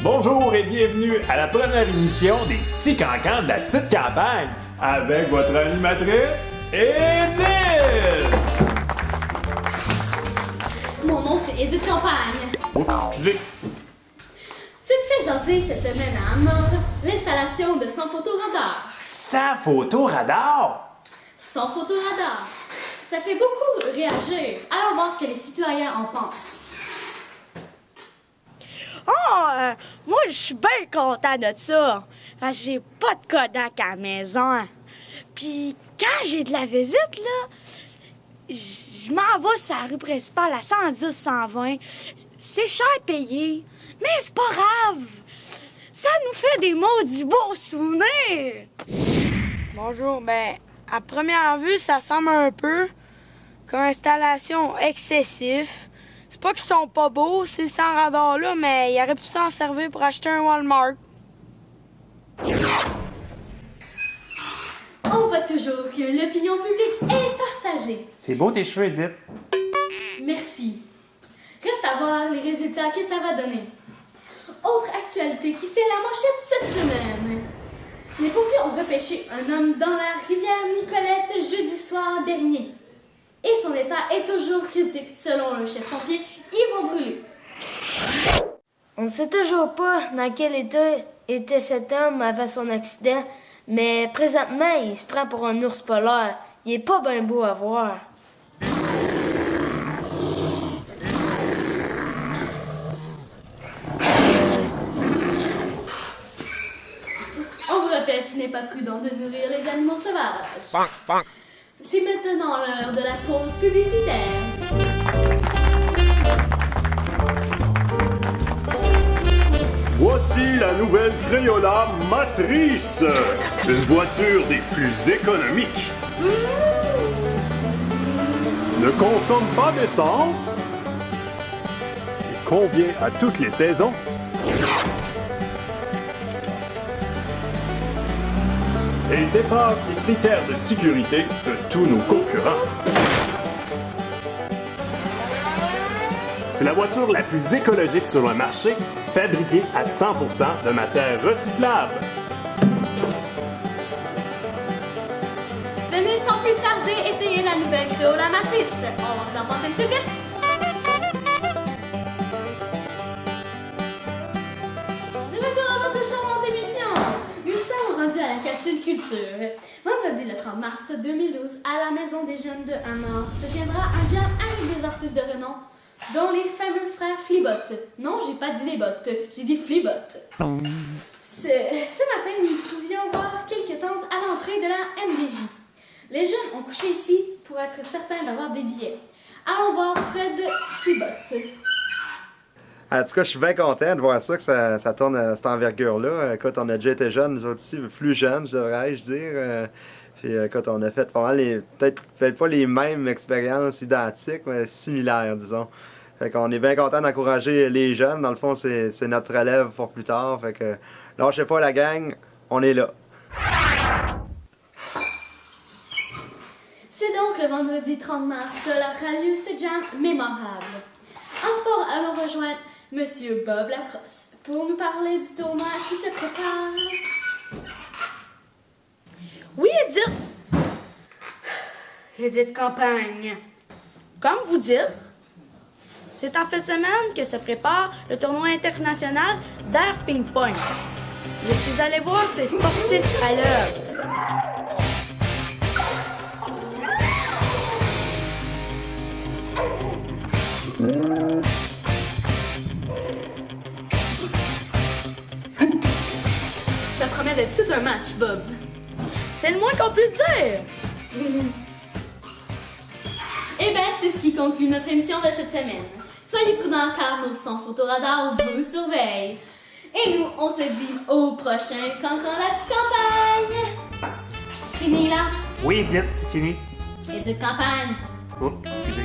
Bonjour et bienvenue à la première émission des petits cancans de la petite campagne avec votre animatrice, Edith! Mon nom c'est Edith Campagne. Oups, excusez. Ce qui fait jaser cette semaine à Anna, l'installation de 100 photoradars. Sans photoradar! 100 photoradars. Ça fait beaucoup réagir. Allons voir ce que les citoyens en pensent. Moi, je suis bien content de ça. Parce que j'ai pas de Kodak à la maison. Puis, quand j'ai de la visite, là, je m'en vais sur la rue principale à 110-120. C'est cher payé, mais c'est pas grave. Ça nous fait des maudits beaux souvenirs. Bonjour, à première vue, ça semble un peu comme installation excessive. C'est pas qu'ils sont pas beaux, ces 100 radars-là, mais il aurait pu s'en servir pour acheter un Walmart. On voit toujours que l'opinion publique est partagée. C'est beau tes cheveux, Edith. Merci. Reste à voir les résultats que ça va donner. Autre actualité qui fait la manchette cette semaine. Les pompiers ont repêché un homme dans la rivière Nicolette jeudi soir dernier. Et son état est toujours critique. Selon le chef pompier, Yvon Brûlé. On ne sait toujours pas dans quel état était cet homme avant son accident, mais présentement, il se prend pour un ours polaire. Il est pas bien beau à voir. On vous rappelle qu'il n'est pas prudent de nourrir les animaux sauvages. C'est maintenant l'heure de la pause publicitaire. Voici la nouvelle Crayola Matrice, une voiture des plus économiques. Ne consomme pas d'essence et convient à toutes les saisons. Et dépasse les critères de sécurité de tous nos concurrents. C'est la voiture la plus écologique sur le marché, fabriquée à 100% de matière recyclable. Venez sans plus tarder essayer la nouvelle Crayola Matrice. On va vous en passer une petite vite. De retour à votre charmante émission. Nous sommes rendus à la capsule culture. Vendredi le 30 mars 2012, à la Maison des Jeunes de Hanovre, se tiendra un jam avec des artistes de renom, dont les fameux frères Flibot. Non, j'ai pas dit les bottes, j'ai dit Flibot. Ce matin, nous pouvions voir quelques tentes à l'entrée de la MDJ. Les jeunes ont couché ici pour être certains d'avoir des billets. Allons voir Fred Flibot. En tout cas, je suis bien content de voir ça, que ça tourne à cette envergure-là. Écoute, on a déjà été jeunes, nous autres aussi, plus jeunes, devrais-je dire. Puis écoute, on a fait pas mal peut-être pas les mêmes expériences identiques, mais similaires, disons. Fait qu'on est bien content d'encourager les jeunes. Dans le fond, c'est notre relève pour plus tard. Fait que lâchez pas la gang, on est là. C'est donc le vendredi 30 mars que aura lieu ce jam mémorable. En sport, allons rejoindre Monsieur Bob Lacrosse pour nous parler du tournoi qui se prépare. Oui, Edith, Edith Campagne. comme vous dites, c'est en fin de semaine que se prépare le tournoi international d'air ping-pong. Je suis allée voir ces sportifs à l'œuvre. Ça promet d'être tout un match, Bob. C'est le moins qu'on puisse dire. Eh bien, c'est ce qui conclut notre émission de cette semaine. Soyez prudents car nos 100 photoradars vous surveillent. Et nous, on se dit au prochain Cancan la petite campagne. C'est fini là? Oui, Edith, c'est fini. Edith Campagne. Oh, excusez.